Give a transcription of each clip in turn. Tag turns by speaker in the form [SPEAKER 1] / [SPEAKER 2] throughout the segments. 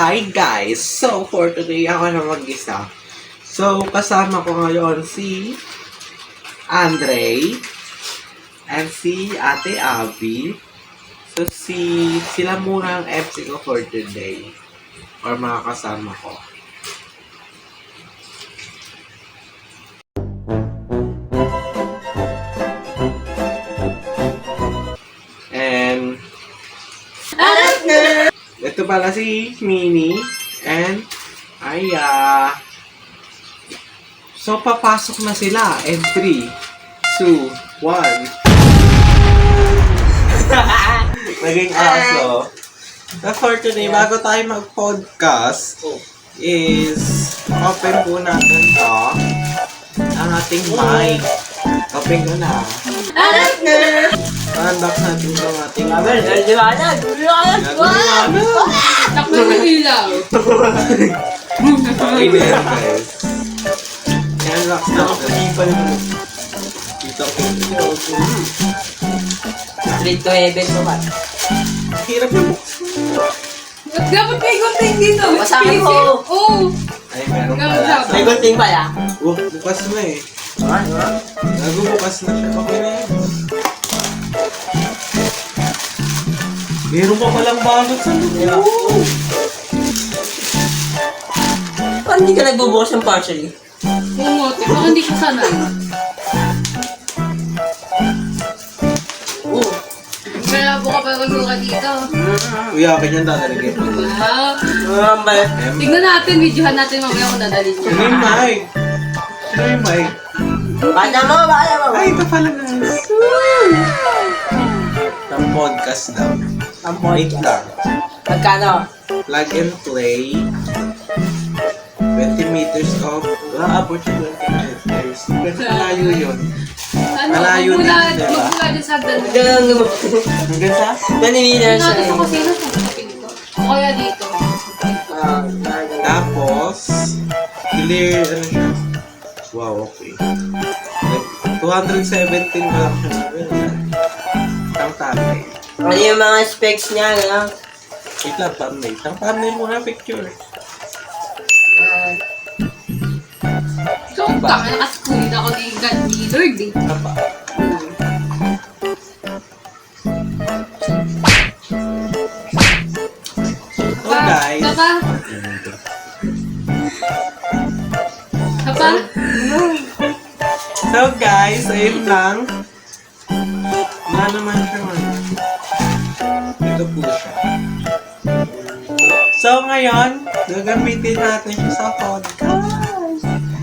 [SPEAKER 1] Hi guys! So for today ako na mag-isa. So kasama ko ngayon si Andre and si Ate Abby. So sila muna ang MC ko for today or mga kasama ko. And ito pala si Mini and Aya. So, papasok na sila. And 3, 2, 1. Naging aso. So, for today, bago tayo mag-podcast, is open po natin to ang ating mic. Open ko na. Unlock natin ang ating mic.
[SPEAKER 2] Takbo yung ilaw.
[SPEAKER 1] Okay na yan, guys. I-unlock natin. Dito ko.
[SPEAKER 3] Straight to heaven mo ba?
[SPEAKER 1] Hirap yung buksan.
[SPEAKER 2] Dapat may gunting dito.
[SPEAKER 3] Basahin ko.
[SPEAKER 2] Oo.
[SPEAKER 1] Ay, meron
[SPEAKER 2] Ikaw
[SPEAKER 1] pala.
[SPEAKER 2] dapat.
[SPEAKER 3] May gunting pala.
[SPEAKER 1] Bukas na eh. Nagbubukas na siya. Okay na yan. Meron pa palang balot sa loob.
[SPEAKER 3] Paano hindi ka nagbubukas ng partially?
[SPEAKER 2] Umuti. Baka hindi siya sanay. Kaya buka pa magbuka dito.
[SPEAKER 1] Uy, akin yan dadalagay po.
[SPEAKER 2] Wow. Tignan natin, videohan natin mamaya kung dadalhin niya.
[SPEAKER 1] Sino yung mic? Sino yung mic?
[SPEAKER 3] Bata mo.
[SPEAKER 1] Ay, ito pala guys. Ng podcast daw. Wait lang.
[SPEAKER 3] Magkano?
[SPEAKER 1] Plug and play. 20 meters of... abot yung 20 meters. Kasi malayo yun.
[SPEAKER 2] Ano?
[SPEAKER 1] Malayo din,
[SPEAKER 2] Magmula
[SPEAKER 1] diba?
[SPEAKER 2] dyan sa hagdan.
[SPEAKER 3] Ganun mo.
[SPEAKER 1] Hanggang sa?
[SPEAKER 3] Naninila siya.
[SPEAKER 2] Natin sa kusina sa dito. O kaya dito.
[SPEAKER 1] Tapos, clear, ano siya? Wow, okay. 217 lang siya. Ang tatay.
[SPEAKER 3] Ano yung mga specs niya, gano'n?
[SPEAKER 1] Wait lang, thumbnail. Ang thumbnail muna picture.
[SPEAKER 2] So, kami nakaskulit ako ni God ni Lord eh.
[SPEAKER 1] Apa? So guys.
[SPEAKER 2] Tapa? Tapa?
[SPEAKER 1] So guys, ayun lang. Wala naman siya man. Ito po siya. So ngayon, gagamitin natin siya sa podcast.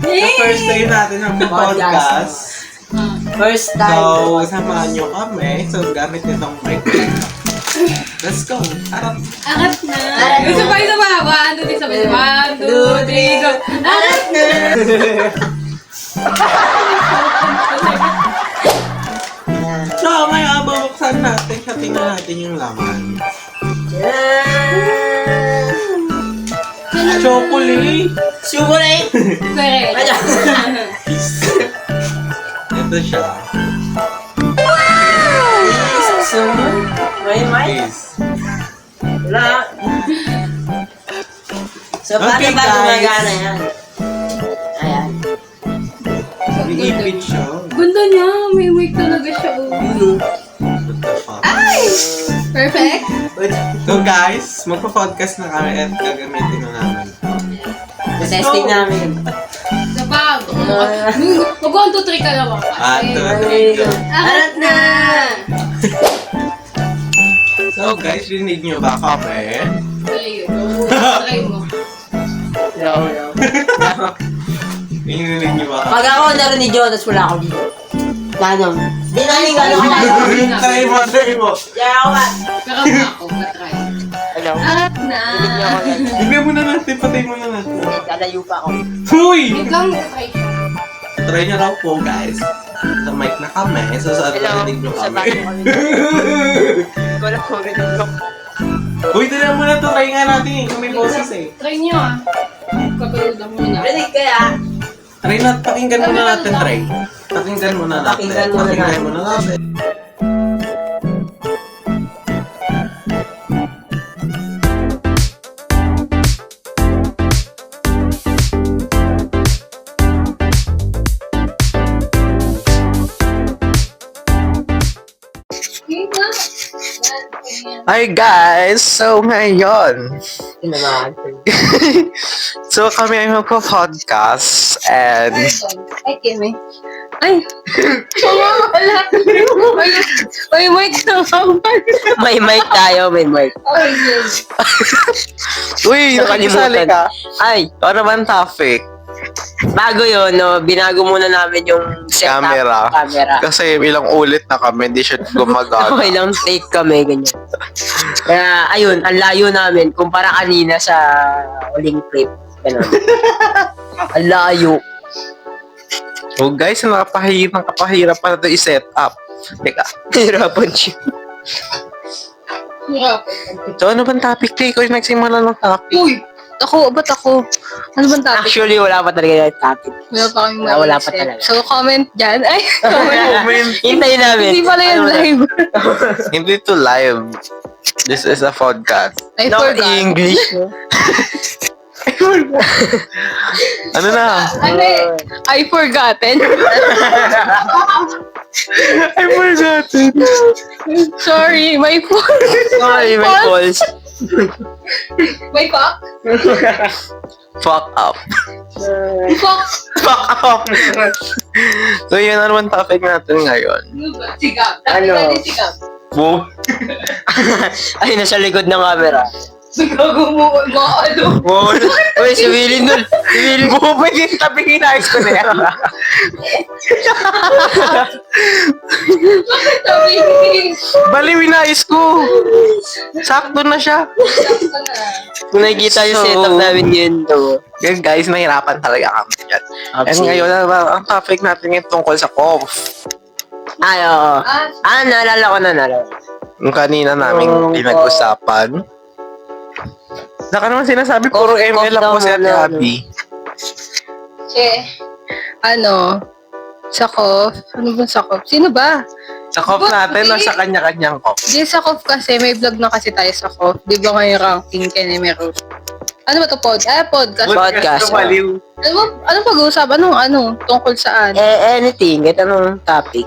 [SPEAKER 1] The first day natin ng podcast.
[SPEAKER 3] First time.
[SPEAKER 1] So, samahan nyo kami. So, gamit nitong mic. Let's go. Harap.
[SPEAKER 2] Angat na. Isa pa, isa pa. 1, 2, 3, 1, 2, 3, go. Angat na.
[SPEAKER 1] So, ngayon, babuksan natin siya. Tingnan natin yung laman. Chocolate!
[SPEAKER 3] Chocolate!
[SPEAKER 2] Correct.
[SPEAKER 3] Ano?
[SPEAKER 1] Ito siya.
[SPEAKER 3] May mic?
[SPEAKER 1] Please.
[SPEAKER 3] Wala. So, paano
[SPEAKER 1] Okay,
[SPEAKER 3] ba
[SPEAKER 1] guys.
[SPEAKER 3] gumagana yan? Ayan.
[SPEAKER 1] Iipit siya.
[SPEAKER 2] Ganda niya. May wig talaga siya. Oh.
[SPEAKER 1] What the fuck?
[SPEAKER 2] Perfect.
[SPEAKER 1] So guys, magpa-podcast na kami at gagamitin na namin.
[SPEAKER 3] Testing namin.
[SPEAKER 2] Sa bag. Mag-1, 2, 3 ka naman. Angat na.
[SPEAKER 1] So guys, rinig nyo ba kami?
[SPEAKER 2] Ayun. Try mo.
[SPEAKER 1] Rinig nyo ba kami?
[SPEAKER 3] Pag ako narinig yun, tapos wala ako dito. Paano? Di namin gano'n ka.
[SPEAKER 1] Try mo, try mo.
[SPEAKER 3] Kaya ako ba?
[SPEAKER 2] Kakama ako. Try.
[SPEAKER 3] Hello?
[SPEAKER 2] Angat na.
[SPEAKER 3] Rinig niyo ako yan.
[SPEAKER 1] Bigyan mo na natin, patay mo na natin.
[SPEAKER 3] Lalayo pa ako.
[SPEAKER 1] Huy!
[SPEAKER 2] Wait lang. Try siya.
[SPEAKER 1] Try nyo raw po guys. Sa mic na kami, so sa
[SPEAKER 3] Hello?
[SPEAKER 1] rinig nyo
[SPEAKER 3] Sa
[SPEAKER 1] kami.
[SPEAKER 3] bago kami. Wala ko rin ako.
[SPEAKER 1] Uy, dala mo na to, try nga natin eh, kung may boses eh.
[SPEAKER 2] Try niyo ah. Kapuludan muna.
[SPEAKER 3] Rinig kaya?
[SPEAKER 1] Try na, pakinggan muna natin, try. Pakinggan muna natin.
[SPEAKER 3] Pakinggan muna natin.
[SPEAKER 1] Pakinggan muna natin. Hi guys! So ngayon,
[SPEAKER 3] Yun naman.
[SPEAKER 1] so kami ay magpo-podcast and
[SPEAKER 2] Ay, Kimi. Ay! Wala. May mic na
[SPEAKER 3] May mic tayo, may mic.
[SPEAKER 2] Okay, yes.
[SPEAKER 1] uy, nakikisali ka.
[SPEAKER 3] Ay,
[SPEAKER 1] Ano ba ang topic?
[SPEAKER 3] bago yun, no, binago muna namin yung setup.
[SPEAKER 1] Camera.
[SPEAKER 3] Camera.
[SPEAKER 1] Kasi ilang ulit na kami, hindi siya gumagana.
[SPEAKER 3] Okay lang, take kami, ganyan. Kaya, ayun, ang layo namin, kumpara kanina sa uling clip. Ganun. Ang layo.
[SPEAKER 1] So guys, nakapahirap pa na ito i-set up. Teka,
[SPEAKER 3] Hirapan siya.
[SPEAKER 2] Hirap.
[SPEAKER 1] so ano bang topic? Ikaw yung nagsimula ng topic.
[SPEAKER 2] Uy! Ako, ba't ako? Ano bang topic?
[SPEAKER 3] Actually, wala pa talaga yung topic.
[SPEAKER 2] Wala pa kami
[SPEAKER 3] Wala pa
[SPEAKER 2] maiisip.
[SPEAKER 3] talaga.
[SPEAKER 2] So, comment dyan. Ay, comment.
[SPEAKER 1] Comment.
[SPEAKER 3] Hintayin namin.
[SPEAKER 2] Hindi pala yung
[SPEAKER 3] Ano,
[SPEAKER 2] live.
[SPEAKER 1] Hindi to live. This is a podcast.
[SPEAKER 2] I
[SPEAKER 3] No,
[SPEAKER 2] forgot.
[SPEAKER 3] English. No?
[SPEAKER 1] Ano na?
[SPEAKER 2] Ano eh? I forgotten.
[SPEAKER 1] I forgot it.
[SPEAKER 2] Sorry, my fault.
[SPEAKER 3] Sorry, may calls.
[SPEAKER 2] My fuck?
[SPEAKER 1] Fuck up.
[SPEAKER 2] Fuck.
[SPEAKER 1] Fuck up. So yun, ano bang topic natin ngayon?
[SPEAKER 2] Ano ba? Sigap.
[SPEAKER 3] Ano?
[SPEAKER 2] Ano? Sigap.
[SPEAKER 1] Boom.
[SPEAKER 3] Ay, nasa likod ng camera.
[SPEAKER 2] Gago mo. Ano?
[SPEAKER 1] Boom.
[SPEAKER 3] Uy, si Willie nun. Si Willie.
[SPEAKER 1] Boom. Pwede yung topic inayos ko na yan.
[SPEAKER 2] Sabi ni.
[SPEAKER 1] Baliw inayos ko. Sakto na siya.
[SPEAKER 3] Kung nakikita yung
[SPEAKER 1] So,
[SPEAKER 3] setup namin yun, to.
[SPEAKER 1] Yan guys, nahirapan talaga kami dyan. And ngayon, ang topic natin ngayon tungkol sa COF.
[SPEAKER 3] Ay, oo. Naalala ko na.
[SPEAKER 1] Yung kanina namin
[SPEAKER 3] Oh,
[SPEAKER 1] pinag-usapan. Saka naman sinasabi, puro
[SPEAKER 3] Cough,
[SPEAKER 1] ML lang
[SPEAKER 3] cough
[SPEAKER 1] po si
[SPEAKER 3] daw
[SPEAKER 1] Ate
[SPEAKER 3] muna,
[SPEAKER 1] Abby.
[SPEAKER 2] Sa cough. Ano ba sa cough? Sino ba?
[SPEAKER 1] Sa COF natin o sa kanya-kanyang COF?
[SPEAKER 2] Di sa cough kasi, may vlog na kasi tayo sa cough. Di ba ngayon ranking Kenemero? Ano ba to podcast?
[SPEAKER 3] Podcast.
[SPEAKER 2] Ano pag-uusap? Anong tungkol saan?
[SPEAKER 3] Anything, kahit anong topic.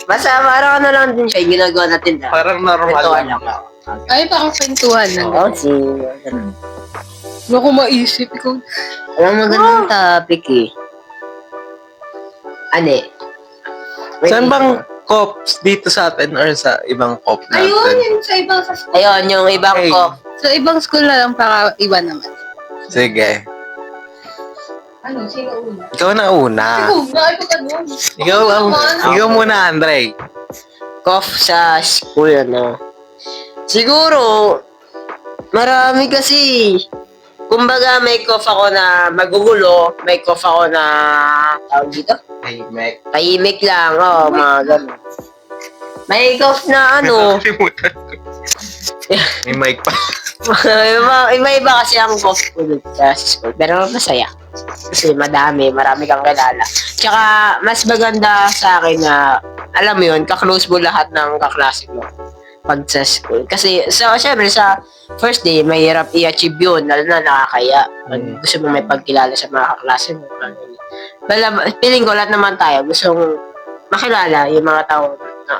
[SPEAKER 3] Basta parang ano lang din siya, yung ginagawa natin na.
[SPEAKER 1] Parang normal
[SPEAKER 3] Kwentuhan
[SPEAKER 1] lang.
[SPEAKER 3] lang.
[SPEAKER 2] Ay, parang kwentuhan lang.
[SPEAKER 3] Oo, si...
[SPEAKER 2] Ano ko maisip? Ikaw.
[SPEAKER 3] Walang magandang topic eh. Ane?
[SPEAKER 1] Saan bang COPs dito sa atin or sa ibang COP natin?
[SPEAKER 2] Ayun, yung sa ibang sa school.
[SPEAKER 3] Ayun, yung ibang
[SPEAKER 1] Okay.
[SPEAKER 3] ko.
[SPEAKER 2] Sa ibang school na lang para iba naman.
[SPEAKER 1] Sige.
[SPEAKER 2] Ano? Sino una?
[SPEAKER 1] Ikaw na una.
[SPEAKER 2] Nakipagtanong.
[SPEAKER 1] Ikaw muna, Andre.
[SPEAKER 3] Cough sa school, ano. Siguro, marami kasi. Kumbaga, may cough ako na magugulo, may cough ako na, tawag dito?
[SPEAKER 1] Ay, Mac.
[SPEAKER 3] Tahimik lang, mga ganun. May cough na ano,
[SPEAKER 1] Nakalimutan ko. May mic pa.
[SPEAKER 3] iba kasi ang cough ko dun sa school, pero masaya. Kasi marami kang kilala. Tsaka, mas maganda sa akin na, alam mo yun, kaklose mo lahat ng kaklase mo pag sa school. Kasi, syempre, sa first day, mahirap i-achieve yun, lalo na nakakaya. Pag gusto mo may pagkilala sa mga kaklase mo. Feeling ko, lahat naman tayo, gusto makilala yung mga tao na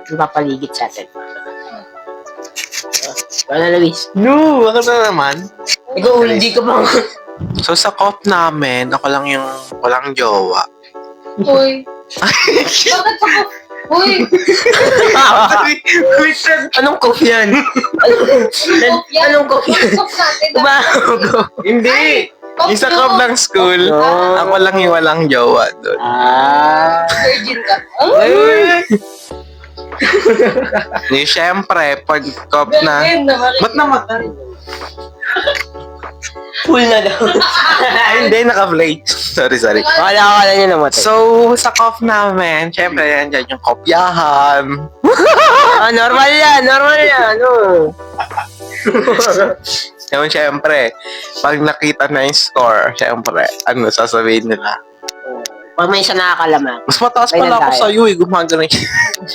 [SPEAKER 3] mapapaligid sa atin. Wala, Luis.
[SPEAKER 1] No, ano na naman?
[SPEAKER 3] Ikaw, hindi ka pa.
[SPEAKER 1] So sa COP namin, ako lang yung walang jowa.
[SPEAKER 2] Uy. Bakit ako? Uy.
[SPEAKER 3] Anong coffee yan? Anong coffee yan? Bago.
[SPEAKER 1] Hindi! Yung sa COP ng school,
[SPEAKER 3] Oh.
[SPEAKER 1] ako lang yung walang jowa doon.
[SPEAKER 2] Virgin ka.
[SPEAKER 1] Yung syempre, pag COP na... Ba't namatay?
[SPEAKER 3] Full na daw.
[SPEAKER 1] Hindi, naka-play. Sorry.
[SPEAKER 3] Wala niya namatay.
[SPEAKER 1] So, sa COP namin, syempre, yan yung kopyahan.
[SPEAKER 3] Normal yan. No.
[SPEAKER 1] Yung syempre, pag nakita na yung score, syempre, ano, sasabihin nila.
[SPEAKER 3] Pag may isa nakakalaman.
[SPEAKER 1] Mas mataas
[SPEAKER 3] May
[SPEAKER 1] pala ako
[SPEAKER 3] nandaya.
[SPEAKER 1] sa'yo eh, gumagano yun.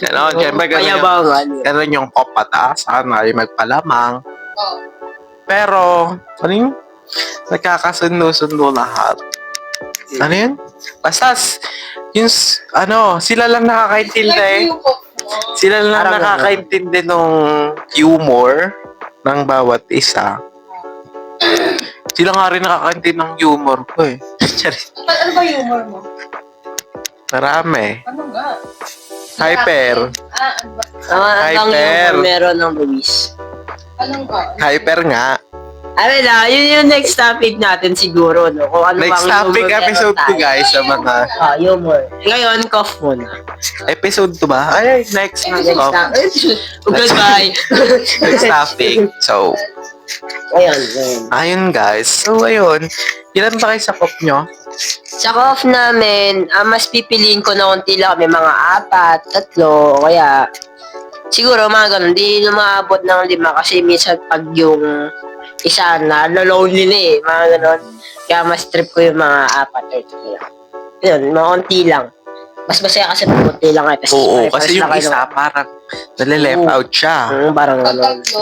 [SPEAKER 1] Ano, syempre,
[SPEAKER 3] Payabangan.
[SPEAKER 1] ganun yung COP pataas, sana yung magpalamang.
[SPEAKER 2] Oh.
[SPEAKER 1] Pero, ano yun? Nagkakasundo-sundo lahat. Ano yun? Basta, yung, ano, sila lang nakakaintindi eh.
[SPEAKER 2] Like yung cough mo.
[SPEAKER 4] Sila lang
[SPEAKER 3] Parang
[SPEAKER 4] nakakaintindi ng humor ng bawat isa. Sila nga rin nakakaintindi ng humor ko eh. Charis.
[SPEAKER 2] Ano ba humor mo?
[SPEAKER 4] Marami.
[SPEAKER 2] Ano nga?
[SPEAKER 4] Hyper.
[SPEAKER 2] Ano ba?
[SPEAKER 3] Ang
[SPEAKER 4] Hyper.
[SPEAKER 3] yung meron ng Luis.
[SPEAKER 2] Anong ka?
[SPEAKER 4] Hyper nga.
[SPEAKER 3] Ano na, yun yung next topic natin siguro, no? Kung ano
[SPEAKER 4] Next
[SPEAKER 3] bang
[SPEAKER 4] topic
[SPEAKER 3] humor
[SPEAKER 4] episode
[SPEAKER 3] meron
[SPEAKER 4] 2
[SPEAKER 3] tayo.
[SPEAKER 4] guys sa mga
[SPEAKER 3] Humor. Ngayon, cough muna.
[SPEAKER 4] episode 2 ba? Ay, next
[SPEAKER 3] Next
[SPEAKER 4] oh,
[SPEAKER 3] topic. Goodbye.
[SPEAKER 4] next topic. So,
[SPEAKER 3] Ayun.
[SPEAKER 4] ayun guys. So, ayun. Ilan ba kayo sa pop nyo?
[SPEAKER 3] Sa cough namin, mas pipiliin ko na konti lang kami, mga 4, 3, o kaya siguro mga ganun, di lumaabot ng 5 kasi minsan pag yung isa na lonely na eh, mga ganun. Kaya mas trip ko yung mga 4 or 3. Yun, mga konti lang. Mas masaya kasi pag konti lang eh.
[SPEAKER 4] Oo, kasi yung isa parang nale-left
[SPEAKER 3] Oo.
[SPEAKER 4] out siya.
[SPEAKER 3] Parang
[SPEAKER 2] Pag
[SPEAKER 3] ganun.
[SPEAKER 2] tatlo.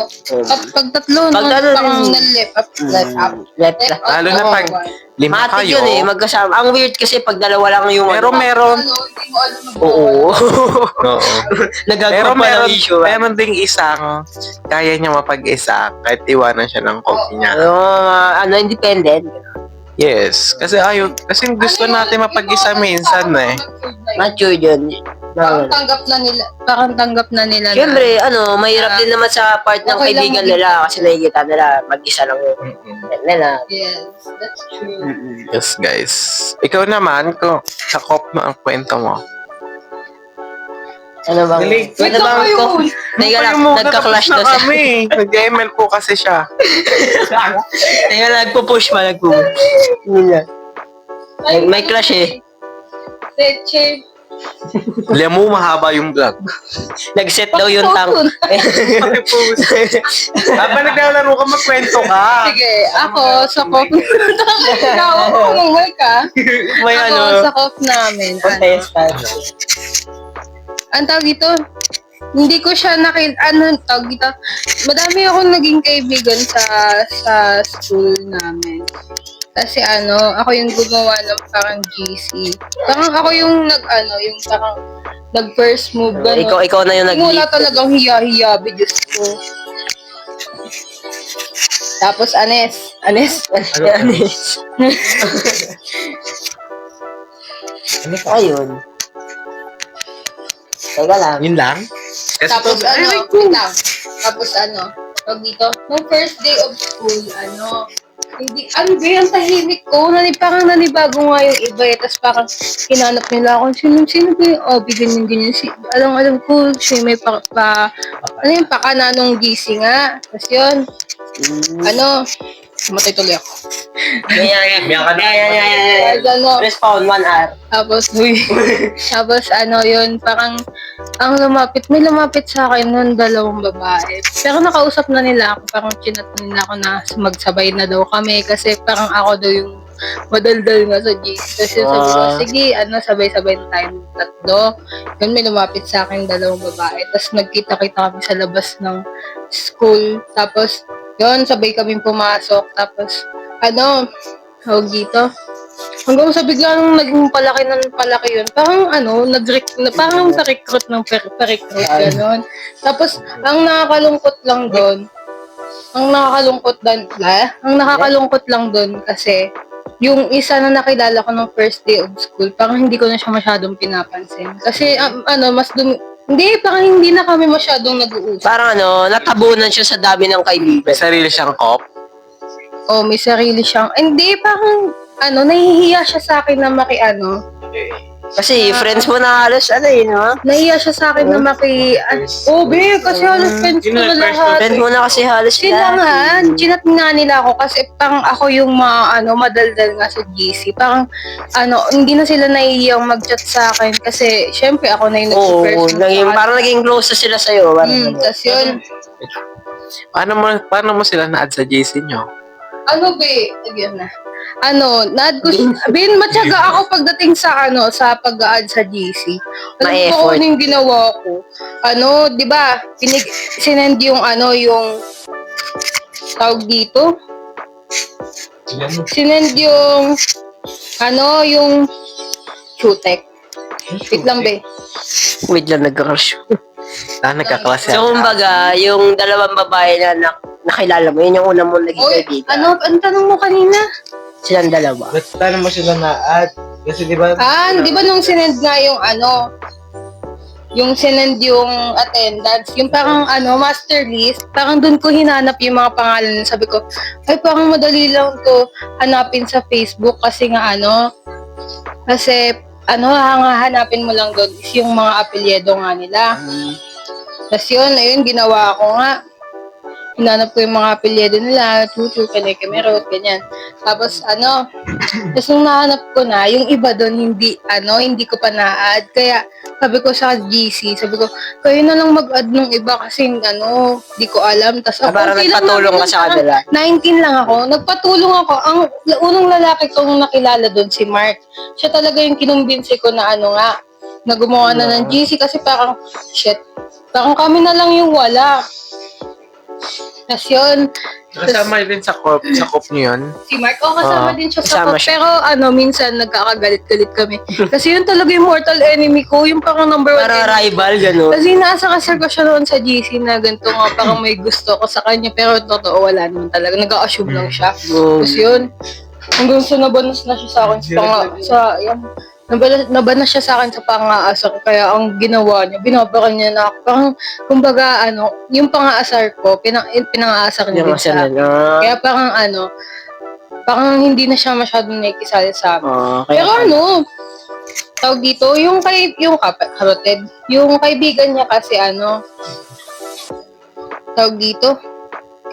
[SPEAKER 2] Pag tatlo,
[SPEAKER 3] Pag
[SPEAKER 2] no,
[SPEAKER 3] ano,
[SPEAKER 2] parang nag-left up. Left up.
[SPEAKER 3] Left
[SPEAKER 2] Left
[SPEAKER 3] up.
[SPEAKER 2] up.
[SPEAKER 4] Lalo na pag lima
[SPEAKER 3] Matik
[SPEAKER 4] kayo.
[SPEAKER 3] yun eh, magkasama. Ang weird kasi pag dalawa lang yung
[SPEAKER 4] Pero meron.
[SPEAKER 2] Ano, hindi mo alam
[SPEAKER 3] Oo.
[SPEAKER 4] Oo.
[SPEAKER 3] Nagagawa
[SPEAKER 4] Pero
[SPEAKER 3] pa
[SPEAKER 4] meron,
[SPEAKER 3] ng issue.
[SPEAKER 4] meron ding isang kaya niya mapag-isa kahit iwanan siya ng coffee niya.
[SPEAKER 3] Ano, independent.
[SPEAKER 4] Yes. Kasi ayun, kasi gusto natin mapag-isa minsan eh.
[SPEAKER 3] Mature yun.
[SPEAKER 2] Parang tanggap na nila. Parang tanggap na nila na.
[SPEAKER 3] Siyempre, mahirap din naman sa part ng
[SPEAKER 2] Okay lang
[SPEAKER 3] kaibigan
[SPEAKER 2] maging-
[SPEAKER 3] nila kasi nakikita nila mag-isa lang yung nila.
[SPEAKER 2] Yes, that's true.
[SPEAKER 4] Yes, guys. Ikaw naman, kung sa cop mo ang kwento mo.
[SPEAKER 3] Ano bang?
[SPEAKER 4] Dali.
[SPEAKER 3] Ano bang
[SPEAKER 2] Ikaw
[SPEAKER 3] ko?
[SPEAKER 2] yun.
[SPEAKER 3] Teka lang,
[SPEAKER 4] Kayo muna,
[SPEAKER 3] nagka-clash
[SPEAKER 4] tapos
[SPEAKER 3] na siya.
[SPEAKER 4] kami. Nag-ML po kasi siya.
[SPEAKER 3] Teka, nagpo-push pa, nagpo-push. Yun nga. May clash eh.
[SPEAKER 2] Leche.
[SPEAKER 4] Alam mo, mahaba yung vlog.
[SPEAKER 3] Nag-set daw yung tank.
[SPEAKER 4] Habang naglalaro ka, magkwento ka.
[SPEAKER 2] Sige, ako sa cough. Ikaw, kumungay ka.
[SPEAKER 3] May
[SPEAKER 2] Ako
[SPEAKER 3] ano,
[SPEAKER 2] sa cough namin.
[SPEAKER 3] contestant.
[SPEAKER 2] Ang tawag dito, hindi ko siya tawag dito, madami akong naging kaibigan sa school namin. Kasi ako yung gumawa ng parang GC. Parang ako yung yung parang nag-first move, gano'n.
[SPEAKER 3] Ikaw na yung
[SPEAKER 2] Wala
[SPEAKER 3] nag-lead.
[SPEAKER 2] talagang hiya-hiya, Diyos ko. Tapos, Anes.
[SPEAKER 3] Ayun. Teka lang.
[SPEAKER 4] Yun lang? Kasi
[SPEAKER 2] Tapos
[SPEAKER 4] to,
[SPEAKER 2] wait lang. Tapos tawag dito, nung first day of school, hindi, ba yung tahimik ko, parang nanibago nga yung iba eh, tapos parang hinanap nila ako, sino ba yung Obi, ganyan, alam ko, siya may pakana nung GC nga, tapos yun, matay tuloy ako.
[SPEAKER 3] Yan.
[SPEAKER 2] Tapos
[SPEAKER 3] Respawn, 1 hour.
[SPEAKER 2] tapos yun, parang, may lumapit sa akin nun, 2 babae. Pero nakausap na nila ako, parang chinat na nila ako na magsabay na daw kami, kasi parang ako daw yung madaldal nga sa GC. Kasi sabi ko, sige, sabay-sabay na tayong 3. Yun, may lumapit sa akin 2 babae. Tapos nagkita-kita kami sa labas ng school. Tapos, yun, sabay kaming pumasok. Tapos, tawag dito. Hanggang sa bigla nung naging palaki yun. Parang parang pa-recruit ng pa-recruit, gano'n. Tapos, ang nakakalungkot lang doon kasi yung isa na nakilala ko ng first day of school, parang hindi ko na siya masyadong pinapansin. Kasi, parang hindi na kami masyadong nag-uusap.
[SPEAKER 3] Parang natabunan siya sa dami ng kaibigan.
[SPEAKER 4] may sarili siyang cop.
[SPEAKER 2] Oh, may sarili siyang, hindi, parang, nahihiya siya sa akin na
[SPEAKER 3] Kasi friends mo na halos no?
[SPEAKER 2] nahihiya siya sa akin na kasi halos friends ko na lahat.
[SPEAKER 3] Friends mo na kasi halos
[SPEAKER 2] Sila nga, chinat nga nila ako kasi parang ako yung madaldal nga sa GC. Parang, hindi na sila nahihiyang mag-chat sa akin kasi, syempre, ako na yung
[SPEAKER 3] Oo, parang naging close na sila sa'yo.
[SPEAKER 2] Tapos yun,
[SPEAKER 4] Paano mo sila na-add sa JC nyo?
[SPEAKER 2] Yun na. Na-add ko, matyaga ako pagdating sa pag-add sa GC. Alam mo
[SPEAKER 3] Ma-effort.
[SPEAKER 2] ano yung ginawa ko? Di ba, sinend yung yung tawag dito? Sinend yung yung Chutek. Wait lang, be.
[SPEAKER 3] Wait lang, nagka-crush.
[SPEAKER 4] Nagkaklase.
[SPEAKER 3] So, kumbaga, yung dalawang babae na nakilala mo, yun yung una mo naging
[SPEAKER 2] Uy,
[SPEAKER 3] kaibigan.
[SPEAKER 2] ang tanong mo kanina?
[SPEAKER 3] Silang dalawa.
[SPEAKER 1] Ba't paano mo sila na-add? Kasi di ba?
[SPEAKER 2] Di ba nung sinend nga yung sinend yung attendance, yung parang master list, parang dun ko hinanap yung mga pangalan. Sabi ko, ay parang madali lang to hanapin sa Facebook kasi nga hanapin mo lang doon is yung mga apelyido nga nila. Tapos ayun, ginawa ko nga. Hinanap ko yung mga apelyido nila, Chuchu, Kemerot, ganyan. Tapos tapos nung nahanap ko na, yung iba doon hindi ko pa na-add. Kaya sabi ko sa GC, kayo na lang mag-add nung iba kasi hindi ko alam. Tapos
[SPEAKER 3] Parang
[SPEAKER 2] okay lang
[SPEAKER 3] nagpatulong ka
[SPEAKER 2] naman,
[SPEAKER 3] sa kanila.
[SPEAKER 2] 19 lang ako. Nagpatulong ako. Ang unang lalaki kong nakilala doon, si Mark. Siya talaga yung kinumbinsi ko na na gumawa na ng GC kasi parang, parang kami na lang yung wala. Tapos yun,
[SPEAKER 4] Kasama din sa cop niyo yun.
[SPEAKER 2] si Mark, kasama din siya sa
[SPEAKER 3] kasama
[SPEAKER 2] cop.
[SPEAKER 3] siya.
[SPEAKER 2] Pero minsan nagkakagalit-galit kami. Kasi yun talaga yung mortal enemy ko, yung parang number 1
[SPEAKER 3] Para
[SPEAKER 2] enemy.
[SPEAKER 3] rival, gano'n.
[SPEAKER 2] Kasi naasakasal ko siya noon sa GC na ganito nga, parang may gusto ko sa kanya. Pero totoo, wala naman talaga. Nag-a-assume lang siya. Tapos yun, hanggang sa nabanas na siya sa akin nabanas siya sa akin sa pang-aasar ko. Kaya ang ginawa niya, binabakan niya na ako. Parang, kumbaga, yung pang-aasar ko, pinang-aasar niya din siya. Kaya parang parang hindi na siya masyadong nakikisali sa amin. Pero tawag dito, yung kapatid, yung kaibigan niya kasi tawag dito,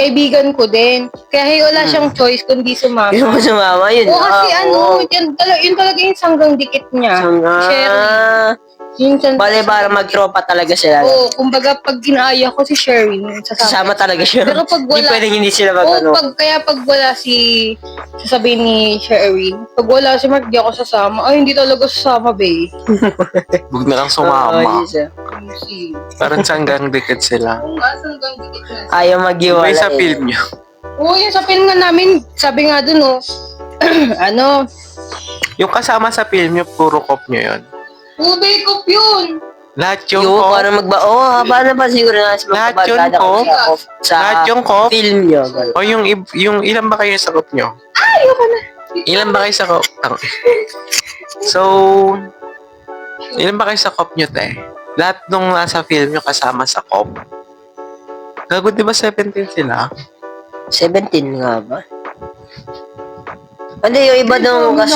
[SPEAKER 2] kaibigan ko din. Kaya wala siyang choice kundi sumama.
[SPEAKER 3] Yung sumama, yun.
[SPEAKER 2] Oo, kasi yun talaga yung sanggang dikit niya. Sherry. Minsan,
[SPEAKER 3] Para magtropa talaga sila.
[SPEAKER 2] Oo, kumbaga pag ginaya ko si Sherry,
[SPEAKER 3] Sasama talaga siya.
[SPEAKER 2] Pero pag
[SPEAKER 3] Hindi
[SPEAKER 2] wala,
[SPEAKER 3] pwedeng hindi sila
[SPEAKER 2] kaya pag wala sasabihin ni Sherry, pag wala si Mark, di ako sasama. Ay, hindi talaga sasama, babe.
[SPEAKER 4] Huwag na lang sumama.
[SPEAKER 2] Si,
[SPEAKER 4] Parang sanggang dikit sila.
[SPEAKER 2] kung sanggang dikit na.
[SPEAKER 3] Ayaw maghiwalay.
[SPEAKER 4] May sa film niyo.
[SPEAKER 2] Oo, yung sa film nga namin, sabi nga dun,
[SPEAKER 4] Yung kasama sa film niyo, puro cop niyo yun.
[SPEAKER 2] Bake up yun!
[SPEAKER 4] Lahat yung
[SPEAKER 3] Yung
[SPEAKER 4] cop.
[SPEAKER 3] para haba na ba siguro na sa
[SPEAKER 4] Lahat yun
[SPEAKER 3] magkabarkada
[SPEAKER 4] po.
[SPEAKER 3] ko sa
[SPEAKER 4] Lahat yung cop.
[SPEAKER 3] film nyo.
[SPEAKER 4] O yung ilan ba kayo sa cop niyo?
[SPEAKER 2] Ayoko na.
[SPEAKER 4] Ilan ba kayo sa cop? So, ilan ba kayo sa cop niyo, te? Lahat nung nasa film niyo kasama sa cop. Gago, di ba 17 sila?
[SPEAKER 3] 17 nga ba? Ano yung iba doon kasi?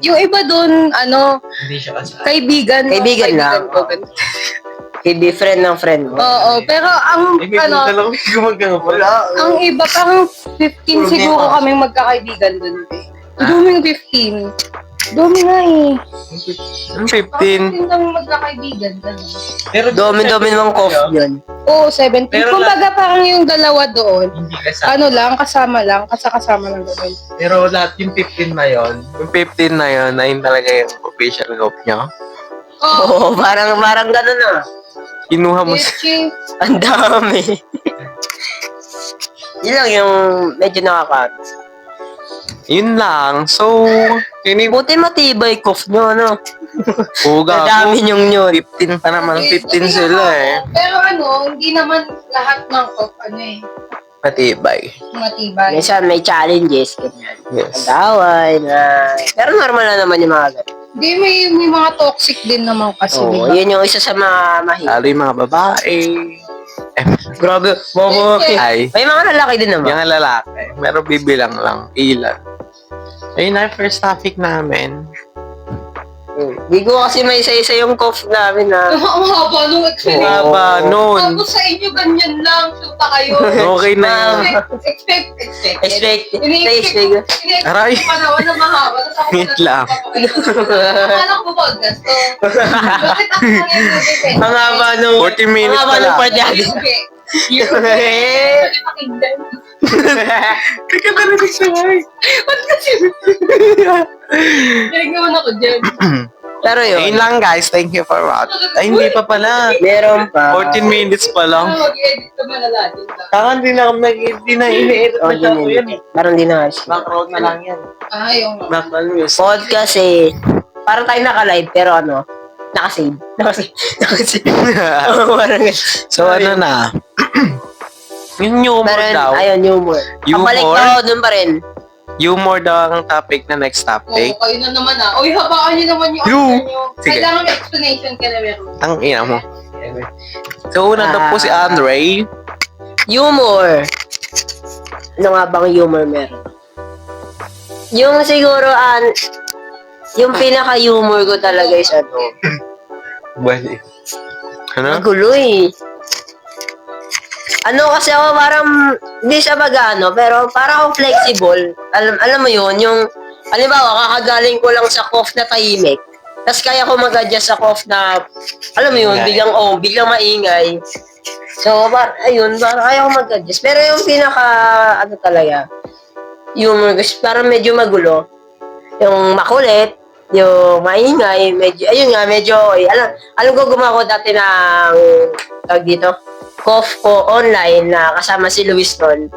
[SPEAKER 2] Yung iba doon,
[SPEAKER 1] Hindi siya kasama.
[SPEAKER 2] kaibigan
[SPEAKER 3] lang.
[SPEAKER 2] ko. ganun.
[SPEAKER 3] Hindi friend ng friend mo.
[SPEAKER 2] Oo, pero ang ang iba parang 15 siguro kaming magkakaibigan doon. Duming 15. Dumi nga eh.
[SPEAKER 4] Yung 15.
[SPEAKER 2] 15 kami magkakaibigan. ganun.
[SPEAKER 1] Pero
[SPEAKER 3] Dami ng cough yun.
[SPEAKER 2] Oo, 17.
[SPEAKER 1] Pero
[SPEAKER 2] Kumbaga parang yung dalawa doon,
[SPEAKER 1] hindi kasama.
[SPEAKER 2] kasama lang, kasama lang gano'n.
[SPEAKER 1] Pero lahat yung 15 na yon.
[SPEAKER 4] Yung 15 na yun, ayun talaga yung official cop niyo.
[SPEAKER 3] Oo, parang gano'n na.
[SPEAKER 4] Kinuha mo sa...
[SPEAKER 2] Bitchy.
[SPEAKER 3] Ang dami. Yun lang yung medyo
[SPEAKER 4] Yun lang. So,
[SPEAKER 3] Buti matibay cough nyo, ano?
[SPEAKER 4] Puga
[SPEAKER 3] Madami
[SPEAKER 4] ko.
[SPEAKER 3] yung yun.
[SPEAKER 4] 15 pa naman. 15 sila eh.
[SPEAKER 2] Pero hindi naman lahat ng cough,
[SPEAKER 4] Matibay.
[SPEAKER 2] matibay.
[SPEAKER 3] Minsan may challenges, ganyan.
[SPEAKER 4] Yes.
[SPEAKER 3] Pag-away na... Pero normal na naman yung mga ganun.
[SPEAKER 2] Hindi, may mga toxic din naman kasi,
[SPEAKER 3] Oo,
[SPEAKER 2] diba?
[SPEAKER 3] yun yung isa sa mga mahirap.
[SPEAKER 4] Lalo yung mga babae.
[SPEAKER 3] Grabe, bobo.
[SPEAKER 4] Ay,
[SPEAKER 3] May mga lalaki din naman.
[SPEAKER 4] yung lalaki. Pero bibilang lang. Ilan. Ayun na yung first topic namin.
[SPEAKER 3] Hindi ko kasi may isa-isa yung cough namin na...
[SPEAKER 2] Ang haba nung experience.
[SPEAKER 4] Haba nun.
[SPEAKER 2] Tapos sa inyo, ganyan lang. Suta kayo.
[SPEAKER 4] Okay na yun.
[SPEAKER 2] Expect.
[SPEAKER 3] Expect.
[SPEAKER 2] Ini-expect
[SPEAKER 4] Aray.
[SPEAKER 2] ko panahon na mahaba. Tapos ako
[SPEAKER 4] Wait lang.
[SPEAKER 2] Akala ko ba gasto? Bakit ako ngayon
[SPEAKER 3] Ang haba nung...
[SPEAKER 4] 40 minutes
[SPEAKER 3] Ang haba
[SPEAKER 4] pala.
[SPEAKER 3] nung part natin.
[SPEAKER 4] Teka talaga siya, ay.
[SPEAKER 2] Ba't kasi? Galing naman ako dyan.
[SPEAKER 3] Pero
[SPEAKER 4] Ayun
[SPEAKER 3] yun,
[SPEAKER 4] lang guys. Thank you for watching. Ay, hindi pa pala.
[SPEAKER 3] meron pa.
[SPEAKER 4] 14 minutes pa lang.
[SPEAKER 2] Mag-edit ka malalatin ka.
[SPEAKER 1] Saka hindi na ini-edit
[SPEAKER 3] Oh,
[SPEAKER 1] masyado yan eh.
[SPEAKER 3] Parang di na kasi.
[SPEAKER 1] Background na lang yan.
[SPEAKER 2] Yung
[SPEAKER 1] Background music.
[SPEAKER 3] Podcast eh. Parang tayo naka-live pero ano, Nakasave. Oo, parang ganun.
[SPEAKER 4] So, ano na? Yung humor
[SPEAKER 3] Meron,
[SPEAKER 4] daw.
[SPEAKER 3] ayun, humor. Pabalik
[SPEAKER 4] Humor?
[SPEAKER 3] ako dun pa rin.
[SPEAKER 4] Humor daw ang topic na next topic.
[SPEAKER 2] kayo na naman Uy, habaan niyo naman yung
[SPEAKER 4] Yung-
[SPEAKER 2] answer niyo.
[SPEAKER 4] Sige.
[SPEAKER 2] Kailangan may explanation ka na meron.
[SPEAKER 4] Ang ina mo. So, una daw po si Andre.
[SPEAKER 3] Humor. Ano nga bang humor meron? Yung siguro, yung pinaka-humor ko talaga is ano,
[SPEAKER 4] Bali. Ano?
[SPEAKER 3] magulo eh. Ano kasi ako parang, hindi siya magano, pero parang ako flexible. Alam mo yun, yung, halimbawa, kakagaling ko lang sa cough na tahimik. Tapos kaya ko mag-adjust sa cough na, alam mo yun, biglang maingay. So, ayun, parang kaya ko mag-adjust. Pero yung pinaka, ano talaga, humor, parang medyo magulo. Yung makulit, yung maingay, medyo, ayun nga, medyo, alam ko gumawa ko dati ng, tawag dito, cough ko online na kasama si Luis nun.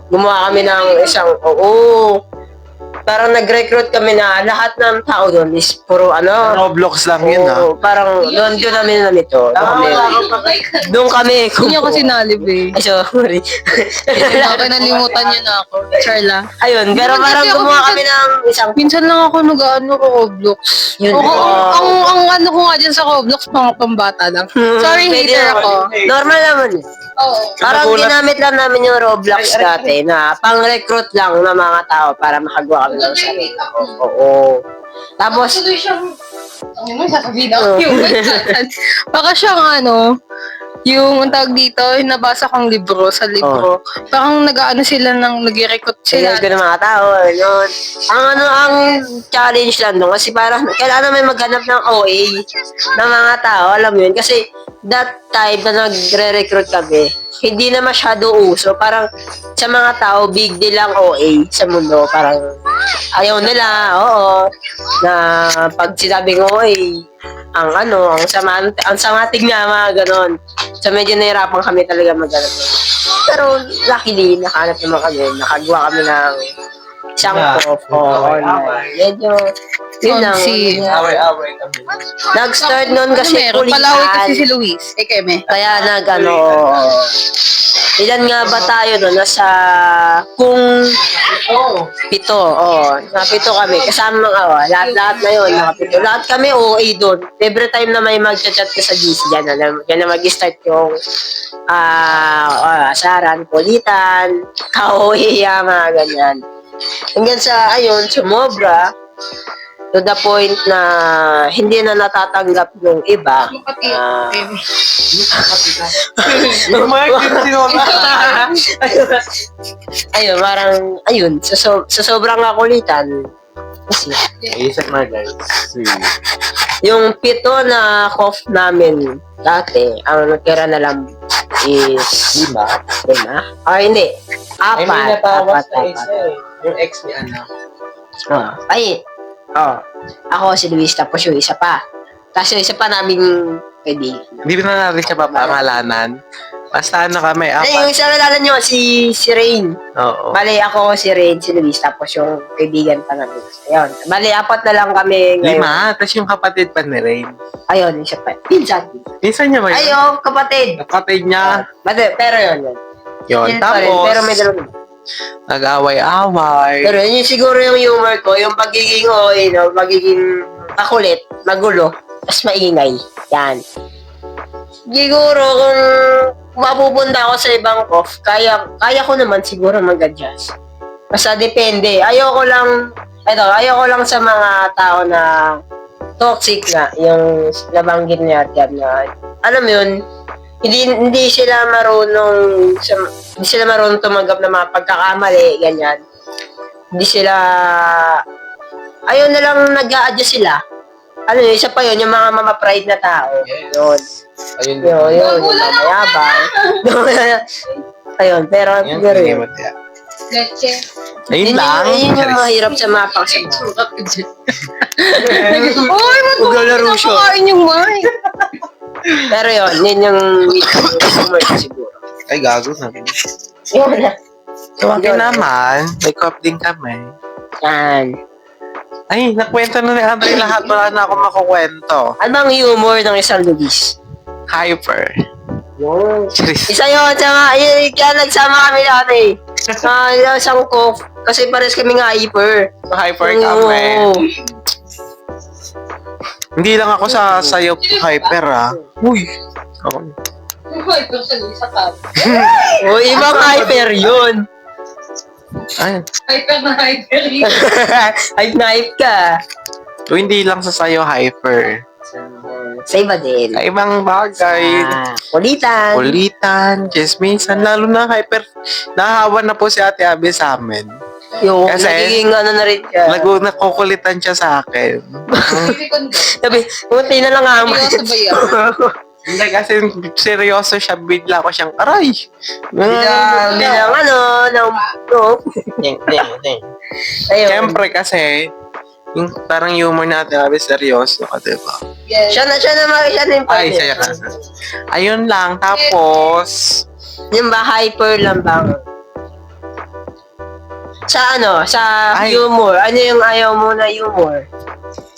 [SPEAKER 3] Gumawa kami ng isang, parang nag-recruit kami na lahat ng tao doon is puro
[SPEAKER 4] Roblox lang yun, ha?
[SPEAKER 3] parang doon namin na nito. Doon kami.
[SPEAKER 2] Hindi niya kasi nalib eh.
[SPEAKER 3] Ay, sorry.
[SPEAKER 2] Nalimutan niya na ako. Charla.
[SPEAKER 3] Ayun, pero
[SPEAKER 2] Hindi,
[SPEAKER 3] parang
[SPEAKER 2] kasi ako
[SPEAKER 3] gumawa
[SPEAKER 2] minsan-
[SPEAKER 3] kami ng isang
[SPEAKER 2] Minsan lang ako nag-ano ko Roblox.
[SPEAKER 3] Yun.
[SPEAKER 2] Ang ano ko nga dyan sa Roblox, mga pambata lang. Sorry,
[SPEAKER 3] Pwede
[SPEAKER 2] hater
[SPEAKER 3] naman.
[SPEAKER 2] ako.
[SPEAKER 3] Normal naman.
[SPEAKER 2] Oo.
[SPEAKER 3] Parang
[SPEAKER 4] Nagulat.
[SPEAKER 3] ginamit lang namin yung Roblox dati na pang-recruit lang ng mga tao para makagawa kami ng sarili. Oo. Tapos,
[SPEAKER 2] Tuloy siyang... Ang mo, sasabihin ako yung baka siyang yung ang tawag dito, yung nabasa kong libro sa libro. Parang nag-ano sila nag-recruit sila.
[SPEAKER 3] sila ng mga tao, yun. Ang challenge lang doon, kasi parang kailangan namin maghanap ng OA ng mga tao, alam mo yun. Kasi that time na nagre-recruit kami, hindi na masyado uso. Parang sa mga tao, big deal lang OA sa mundo. Parang ayaw nila, na pag sinabing OA, ang sama tignan, mga ganon. So medyo nahirapan kami talaga maghanap. Pero luckily, nakahanap naman kami. Nakagawa kami ng isang prof. Medyo, yun lang.
[SPEAKER 4] Away-away kami.
[SPEAKER 3] Nag-start nun kasi
[SPEAKER 2] meron?
[SPEAKER 3] kulitan.
[SPEAKER 2] Palaway kasi si Luis. Keme.
[SPEAKER 3] Kaya ilan nga ba tayo doon? Nasa pito. Napito kami. Kasama lahat na yun. Nakapito. Lahat kami OA doon. Every time na may mag-chat ka sa GC, yan na mag-start yung asaran, kulitan, ka-OA, mga ganyan. Hanggang sa, sumobra to the point na hindi na natatanggap yung iba.
[SPEAKER 4] Yung mga sinoma.
[SPEAKER 3] Sa sobrang kakulitan, kasi,
[SPEAKER 4] Isip na, guys.
[SPEAKER 3] yung pito na cough namin dati, ang natira na lang is
[SPEAKER 4] Lima?
[SPEAKER 3] Hindi. Apat.
[SPEAKER 4] Yung ex ni Ana.
[SPEAKER 3] Ako si Luis, tapos yung isa pa. Tapos yung isa pa naming pwede.
[SPEAKER 4] Hindi na natin siya papangalanan. Basta kami,
[SPEAKER 3] Yung
[SPEAKER 4] apat.
[SPEAKER 3] isa nalala nyo, si Rain.
[SPEAKER 4] Oo.
[SPEAKER 3] Bale, ako si Rain, si Luis, tapos yung kaibigan pa namin. Ayun. Bale, apat na lang kami ngayon.
[SPEAKER 4] Lima, tapos yung kapatid pa ni Rain.
[SPEAKER 3] Ayun, isa pa. Pinsan.
[SPEAKER 4] Minsan niya ba yun?
[SPEAKER 3] Ayun, kapatid.
[SPEAKER 4] Kapatid niya.
[SPEAKER 3] Pero yun.
[SPEAKER 4] Yun.
[SPEAKER 3] Yun pa rin,
[SPEAKER 4] Tapos,
[SPEAKER 3] pero may dalawa.
[SPEAKER 4] nag-away-away.
[SPEAKER 3] Pero yun siguro yung humor ko, yung pagiging pagiging makulit, magulo, tapos maingay. Yan. Siguro kung mapupunta ako sa ibang cough, kaya ko naman siguro mag-adjust. Basta depende. Ayoko lang sa mga tao na toxic na, yung nabanggit niya dyan na, alam mo yun, hindi sila marunong tumanggap ng mga pagkakamali, ganyan. Hindi sila, ayun na lang nag-a-adjust sila. Ano yun, isa pa yun, yung mga mama-pride na tao. Yun.
[SPEAKER 4] Ayun.
[SPEAKER 3] Yun, mayabang. Ayun, pero,
[SPEAKER 4] Ayun,
[SPEAKER 3] siguro
[SPEAKER 4] hindi
[SPEAKER 3] yun.
[SPEAKER 4] mo tiyak.
[SPEAKER 2] Leche.
[SPEAKER 4] Ayun lang.
[SPEAKER 3] Yun yung mahirap sa mga pangsabi.
[SPEAKER 2] Uy,
[SPEAKER 3] Maglalaro siya.
[SPEAKER 2] Napakain yung mic.
[SPEAKER 3] Pero yun yung humor ko siguro.
[SPEAKER 4] Ay, gago na.
[SPEAKER 3] Yun na.
[SPEAKER 4] So, akin naman, may co-op din kami.
[SPEAKER 3] Yan.
[SPEAKER 4] Ay, nakwento na ni Andre lahat. Wala na ako makukwento.
[SPEAKER 3] Ano bang humor ng isang Luis?
[SPEAKER 4] Hyper.
[SPEAKER 3] Yun.
[SPEAKER 4] Charis.
[SPEAKER 3] Isa yun, kaya nagsama kami dati. Isang cook, kasi pares kami nga hyper.
[SPEAKER 4] Hyper kami. Hindi lang ako sa sayo hyper ah. Uy. Ako.
[SPEAKER 2] Hyper siya sa cup.
[SPEAKER 3] O, ibang hyper yun.
[SPEAKER 4] Ay.
[SPEAKER 2] Hyper na hyper.
[SPEAKER 3] Hype na hype ka.
[SPEAKER 4] So, hindi lang sa sayo hyper.
[SPEAKER 3] Sa iba din.
[SPEAKER 4] Sa ibang bagay.
[SPEAKER 3] Kulitan.
[SPEAKER 4] Kulitan, chismisan, lalo na hyper. Nahawa na po si Ate Abby sa amin.
[SPEAKER 3] Yung
[SPEAKER 4] Kasi,
[SPEAKER 3] nagiging ano na rin ka.
[SPEAKER 4] Nakukulitan siya sa akin.
[SPEAKER 3] Sabi, buti na lang nga.
[SPEAKER 2] Seryoso ba yan?
[SPEAKER 4] Hindi kasi seryoso siya, bigla ko siyang, aray!
[SPEAKER 3] Bilang ano, no. Ayun.
[SPEAKER 4] Siyempre kasi, yung parang humor natin, Abby, seryoso ka, diba?
[SPEAKER 2] Yes.
[SPEAKER 3] Siya na yung
[SPEAKER 4] Ay,
[SPEAKER 3] partner.
[SPEAKER 4] saya ka. Ayun lang, tapos,
[SPEAKER 3] Yung ba, hyper lang bang? Sa ano, sa
[SPEAKER 4] Ay.
[SPEAKER 3] humor. Ano yung ayaw mo na humor?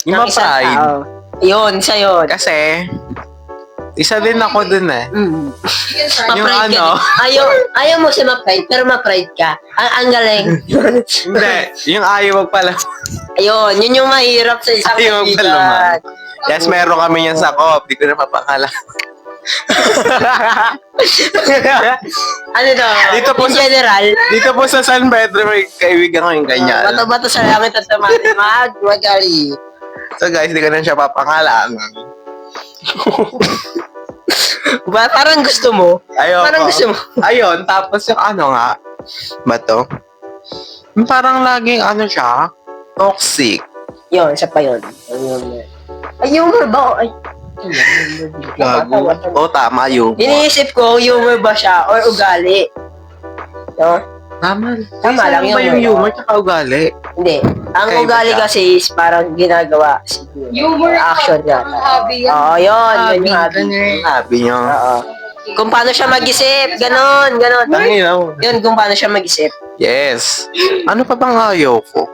[SPEAKER 4] yung
[SPEAKER 3] Ng isang
[SPEAKER 4] ma-pride.
[SPEAKER 3] tao. Yun, isa yun.
[SPEAKER 4] Kasi, isa din ako dun eh.
[SPEAKER 3] Mm.
[SPEAKER 4] Yung
[SPEAKER 3] Ma-pride
[SPEAKER 4] ano?
[SPEAKER 3] ka din. Ayaw mo siya ma-pride, pero ma-pride ka. Ang galing.
[SPEAKER 4] Hindi, yung ayaw pala.
[SPEAKER 3] Ayun, yun yung mahirap sa isang
[SPEAKER 4] Ayaw
[SPEAKER 3] kaibigan.
[SPEAKER 4] magpalaman. Yes, meron kami yan sa co-op. Di ko na mapakala.
[SPEAKER 3] Ano to?
[SPEAKER 4] Dito po
[SPEAKER 3] In
[SPEAKER 4] sa-
[SPEAKER 3] general,
[SPEAKER 4] Dito po sa San Pedro, may kaibigan ko yung ganyan.
[SPEAKER 3] bato-bato sa langit at tumati. Magali.
[SPEAKER 4] So guys, di ko na siya papangalan.
[SPEAKER 3] Parang gusto mo.
[SPEAKER 4] Ayoko.
[SPEAKER 3] Parang gusto mo.
[SPEAKER 4] Ayun, tapos yung ano nga, ba to? Yung parang laging ano siya, toxic.
[SPEAKER 3] Yun, isa pa yun. Ay, humor ba? Ay,
[SPEAKER 4] Gago. Oo, tama yun.
[SPEAKER 3] iniisip ko, humor ba siya or ugali? No?
[SPEAKER 4] Tama.
[SPEAKER 3] Tama lang
[SPEAKER 4] ba
[SPEAKER 3] yun.
[SPEAKER 4] yung humor tsaka ugali?
[SPEAKER 3] Hindi. Ang
[SPEAKER 4] Kaiba
[SPEAKER 3] ugali
[SPEAKER 4] siya.
[SPEAKER 3] kasi is parang ginagawa siguro.
[SPEAKER 2] Humor
[SPEAKER 3] Action niya.
[SPEAKER 2] Ang hobby yan.
[SPEAKER 3] Oo, yun. Yun
[SPEAKER 2] Hobby,
[SPEAKER 3] yung hobby.
[SPEAKER 2] ganun.
[SPEAKER 4] Sabi niyo.
[SPEAKER 3] Oo. Kung paano siya mag-isip. Ganon.
[SPEAKER 4] Tangina mo.
[SPEAKER 3] Yun, kung paano siya mag-isip.
[SPEAKER 4] Yes. Ano pa bang ayaw ko?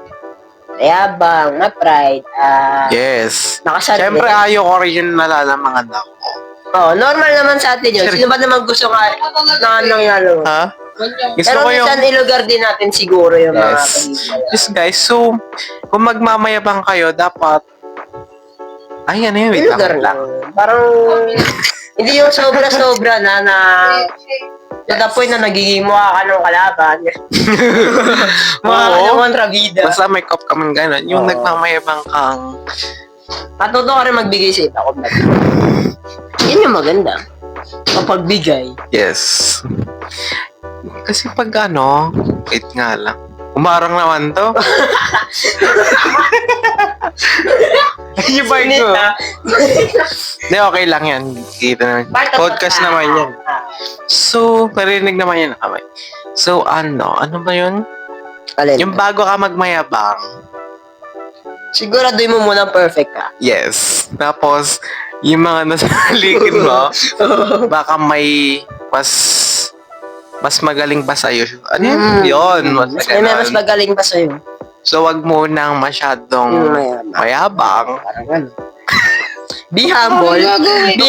[SPEAKER 3] Ayabang, ma-pride,
[SPEAKER 4] Yes.
[SPEAKER 3] nakasarili.
[SPEAKER 4] Siyempre ayaw ko rin yung nalala mga anak ko.
[SPEAKER 3] Oo, normal naman sa atin yun. Sino ba naman gusto nga na nangyalo?
[SPEAKER 4] Ha? Gusto
[SPEAKER 3] Pero
[SPEAKER 4] ko yung...
[SPEAKER 3] minsan ilugar din natin siguro yung mga
[SPEAKER 4] Yes.
[SPEAKER 3] pelikula.
[SPEAKER 4] Yes guys, so kung magmamayabang kayo, dapat ay ano yun, wait
[SPEAKER 3] Ilugar
[SPEAKER 4] lang.
[SPEAKER 3] lang. Parang hindi yung sobra-sobra na to the point na nagiging mukha ka ng kalaban. Mukha ka
[SPEAKER 4] Oo.
[SPEAKER 3] ng kontrabida.
[SPEAKER 4] Basta may cop kaming gano'n, yung
[SPEAKER 3] Oo.
[SPEAKER 4] nagmamayabang kang
[SPEAKER 3] Matuto ka rin magbigay sa iba. Kung yun yung maganda. Kapag bigay.
[SPEAKER 4] yes. Kasi pag ano, wait nga lang. Umarang naman to. Yung bike ko. Hindi, okay lang yan. Kita naman. Podcast naman yan. So, narinig naman yan kamay. So, ano ba yun?
[SPEAKER 3] Alin?
[SPEAKER 4] Yung bago ka magmayabang,
[SPEAKER 3] Siguraduhin mo muna perfect ka.
[SPEAKER 4] yes. Tapos, yung mga nasa paligid mo, baka may mas magaling pa sa'yo. Ano yun? Yun, mas
[SPEAKER 3] May mas
[SPEAKER 4] magaling.
[SPEAKER 3] magaling pa sa'yo.
[SPEAKER 4] So, wag mo nang masyadong mayabang.
[SPEAKER 3] Parang ano. Be humble. Be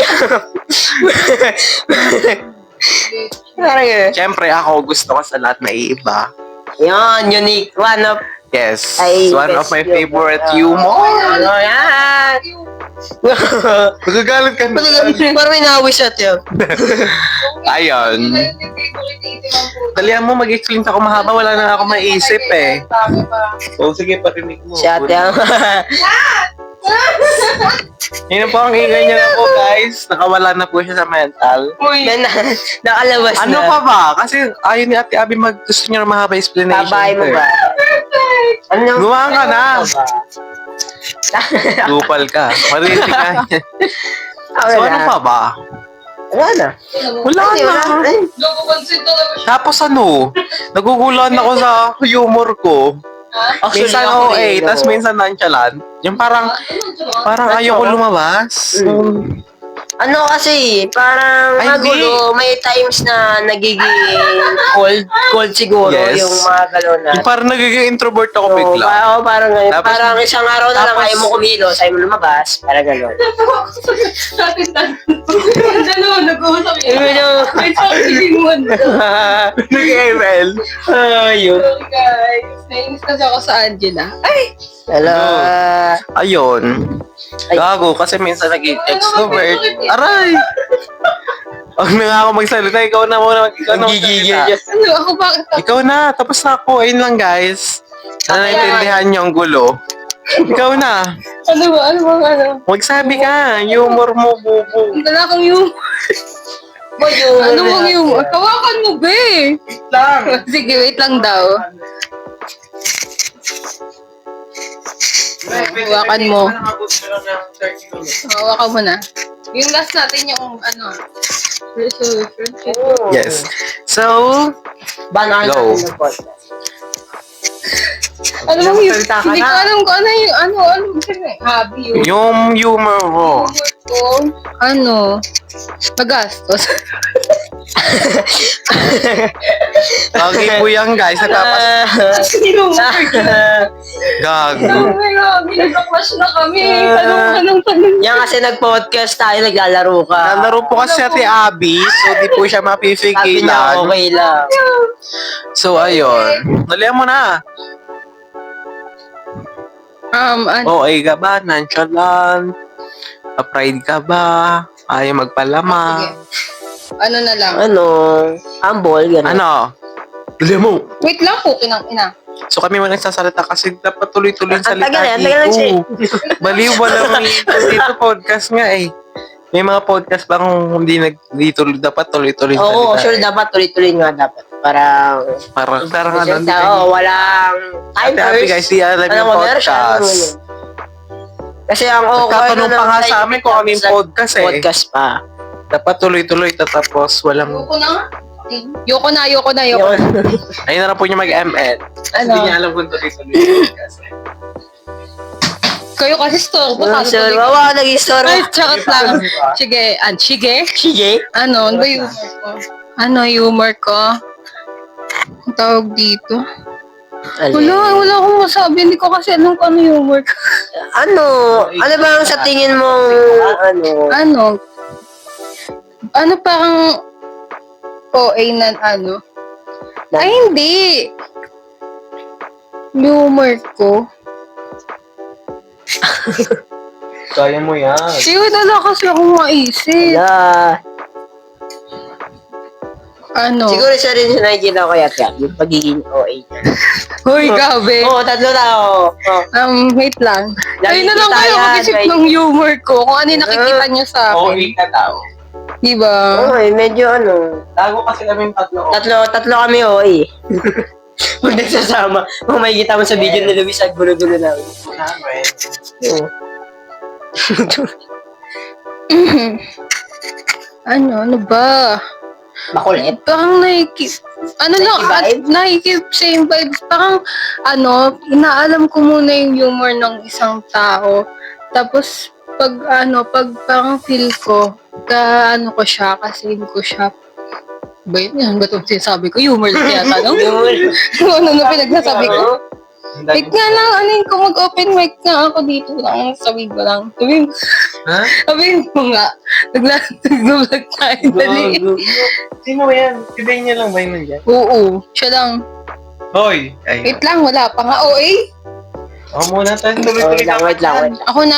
[SPEAKER 3] Parang yun.
[SPEAKER 4] Siyempre, ako gusto ko sa lahat na iiba.
[SPEAKER 3] Yun, unique. One of
[SPEAKER 4] Yes,
[SPEAKER 3] Ay,
[SPEAKER 4] one of
[SPEAKER 3] best
[SPEAKER 4] my
[SPEAKER 3] yun.
[SPEAKER 4] favorite humor.
[SPEAKER 3] ano yan.
[SPEAKER 4] Magagalit ka na.
[SPEAKER 3] Parang may nawis at yun.
[SPEAKER 4] Ayun. Dalihan mo, mag-explain ako mahaba. Wala na ako maisip eh. O, sige, parinig mo.
[SPEAKER 3] Si ate ang...
[SPEAKER 4] Yun po ang ingay niya na po, guys. Nakawala na po siya sa mental.
[SPEAKER 3] Nakalabas na.
[SPEAKER 4] Ano pa ba? Kasi ayaw ni Ate Abby gusto niya na mahaba explanation.
[SPEAKER 3] Babay mo
[SPEAKER 4] eh.
[SPEAKER 3] ba? Ano?
[SPEAKER 4] Gumawa ka na.
[SPEAKER 3] Ano ba?
[SPEAKER 4] Lupal ka. Marinig ka. So, ano pa ba?
[SPEAKER 3] Wala na.
[SPEAKER 4] Wala
[SPEAKER 3] Ay,
[SPEAKER 4] na.
[SPEAKER 3] Ay,
[SPEAKER 4] Tapos ano? Nagugulan ako sa humor ko.
[SPEAKER 3] actually,
[SPEAKER 4] Minsan
[SPEAKER 3] ako
[SPEAKER 4] OA,
[SPEAKER 3] rin,
[SPEAKER 4] tas
[SPEAKER 3] ako.
[SPEAKER 4] minsan nonchalant. Yung parang ayaw ko lumabas.
[SPEAKER 3] Ano kasi, parang
[SPEAKER 4] Ay,
[SPEAKER 3] magulo, may times na nagiging cold siguro,
[SPEAKER 4] Yes.
[SPEAKER 3] yung mga gano'n na.
[SPEAKER 4] Yung parang nagiging introvert ako bigla.
[SPEAKER 3] Parang ganyan.
[SPEAKER 4] Tapos-
[SPEAKER 3] Parang isang araw na lang
[SPEAKER 4] tapos-
[SPEAKER 3] ayaw mo kumilos, ayaw mo lumabas, parang gano'n.
[SPEAKER 2] Sabi dalawa nag-uusap
[SPEAKER 3] Eh, medyo-
[SPEAKER 2] May feeling mo.
[SPEAKER 4] Nag-ML.
[SPEAKER 3] Ayun.
[SPEAKER 2] Sorry guys. Nainis kasi ako sa Angela. Ay!
[SPEAKER 3] Hello.
[SPEAKER 4] Ayun. Gago, kasi minsan naging extrovert. Aray! Huwag na nga ako magsalita. Ikaw na muna. Ikaw na
[SPEAKER 3] Gigigil
[SPEAKER 4] magsalita.
[SPEAKER 3] niya.
[SPEAKER 2] Ano? Ako bakit ako?
[SPEAKER 4] Ikaw na. Tapos na ako. Ayun lang, guys. Sana naintindihan niyo ang gulo. Ikaw na.
[SPEAKER 2] Ano ba? Ano ba? Ano?
[SPEAKER 4] Magsabi ka. Humor mo, bubo.
[SPEAKER 2] Ang dala kong yung... Ano bang yung... Kawakan mo, be!
[SPEAKER 1] Lang.
[SPEAKER 2] Sige, wait lang daw. Hawakan mo. Hawakan mo na. Yung last natin yung ano... Resolution.
[SPEAKER 4] Yes. So,
[SPEAKER 3] Banar
[SPEAKER 4] Go.
[SPEAKER 3] natin ng podcast.
[SPEAKER 2] Ano bang yung...
[SPEAKER 3] Salita ka
[SPEAKER 2] Hindi ko
[SPEAKER 3] na.
[SPEAKER 2] alam kung ano yung... Ano hobby yung...
[SPEAKER 4] yung humor mo.
[SPEAKER 2] Humor ko, ano... Magastos.
[SPEAKER 4] Okay po yan, guys. Nagpapas... Gago.
[SPEAKER 2] Oh my God, nagka-crush na kami. Tanong.
[SPEAKER 3] Yan kasi nag-podcast tayo, naglalaro ka.
[SPEAKER 4] Nalaro po kasi Ate Abby, so di po siya
[SPEAKER 3] Sabi niya,
[SPEAKER 4] mapipigilan.
[SPEAKER 3] okay lang.
[SPEAKER 4] So, ayun. Dalihan mo na.
[SPEAKER 2] Ano?
[SPEAKER 4] Okay ka ba? Nonchalant? Pride ka ba? Ayaw
[SPEAKER 2] Sige.
[SPEAKER 4] magpalama?
[SPEAKER 2] Ano na lang.
[SPEAKER 3] Ano, humble, gano'n.
[SPEAKER 4] Ano? Dalihan mo.
[SPEAKER 2] Wait lang po, kinang-ina.
[SPEAKER 4] So kami mga nagsasalita kasi dapat tuloy-tuloy yung
[SPEAKER 3] Ang
[SPEAKER 4] salita
[SPEAKER 3] tagal yan, tagal lang siya
[SPEAKER 4] dito. Baliw, walang dito podcast nga eh. May mga podcast bang hindi dito dapat tuloy-tuloy yung
[SPEAKER 3] Oo,
[SPEAKER 4] salita.
[SPEAKER 3] sure, dapat tuloy-tuloy nga dapat. Parang,
[SPEAKER 4] Parang ano, hindi
[SPEAKER 3] walang
[SPEAKER 4] Ate Abby guys, di alam
[SPEAKER 3] Ano
[SPEAKER 4] yung
[SPEAKER 3] mo, meron siya, ano
[SPEAKER 4] podcast.
[SPEAKER 3] yun. Kasi ang
[SPEAKER 4] Nagtatanong pa nga sa amin kung ano yung podcast eh.
[SPEAKER 3] Podcast pa.
[SPEAKER 4] Dapat tuloy-tuloy tatapos walang...
[SPEAKER 2] Yoko na nga. Yoko na.
[SPEAKER 3] Yun.
[SPEAKER 4] Ayun na lang po niya mag-ML. Kasi
[SPEAKER 2] Ano?
[SPEAKER 4] hindi niya alam kung tuloy-tuloy yung podcast eh.
[SPEAKER 2] Kayo kasi store ko.
[SPEAKER 3] Sure,
[SPEAKER 2] Ay,
[SPEAKER 3] wawa, nag-store.
[SPEAKER 2] charot lang. Sige, sige.
[SPEAKER 3] Sige.
[SPEAKER 2] Ano ba yung humor ko? Ano humor ko? Ang tawag dito. Wala akong masabi. Hindi ko kasi alam kung ano yung humor ko.
[SPEAKER 3] Ano ba ang sa tingin mong,
[SPEAKER 2] Ano parang OA na ano? Ay, hindi. Humor ko.
[SPEAKER 4] Kaya mo yan.
[SPEAKER 2] Kasi wala kasi akong maisip.
[SPEAKER 3] Wala.
[SPEAKER 2] Ano?
[SPEAKER 3] Siguro isa rin sa nakikita ko kaya yung pagiging OA niya.
[SPEAKER 2] Hoy, gabi.
[SPEAKER 3] Oo, tatlo tao.
[SPEAKER 2] Wait lang.
[SPEAKER 3] Lagi
[SPEAKER 2] Ayun na lang
[SPEAKER 3] kita
[SPEAKER 2] kayo
[SPEAKER 3] yan,
[SPEAKER 2] mag-isip
[SPEAKER 3] right?
[SPEAKER 2] ng humor ko. Kung ano yung nakikita nyo sa akin.
[SPEAKER 4] Okay ka daw.
[SPEAKER 2] Diba?
[SPEAKER 3] Oo, medyo ano.
[SPEAKER 4] Tago kasi kami tatlo.
[SPEAKER 3] Tatlo kami OA. Huwag nagsasama. Kung makikita mo sa video ni Luis, ang gulo-gulo namin. Oo.
[SPEAKER 2] Ano ba?
[SPEAKER 3] Makulit.
[SPEAKER 2] Parang nakikip same vibes. Parang, inaalam ko muna yung humor ng isang tao. Tapos, pag parang feel ko, ko siya, kasi ko siya. Ba yun? Ba itong sinasabi ko? Humor lang yata, no? Ano na pinagsasabi ko? Wait nga lang, ko mag-open mic nga ako dito lang. Sabihin ko lang.
[SPEAKER 4] Ha?
[SPEAKER 2] Sabihin mo nga. Nag-vlog tayo. Dali.
[SPEAKER 4] Sino ba yan? Si Ben niya lang ba yun nandiyan?
[SPEAKER 2] Oo, siya lang.
[SPEAKER 4] Hoy! Ay,
[SPEAKER 2] Wait lang, wala pa nga. OA?
[SPEAKER 4] ako muna tayo
[SPEAKER 3] Wait
[SPEAKER 4] tuloy-tuloy
[SPEAKER 3] lang, wait lang, wait lang.
[SPEAKER 2] Ako na,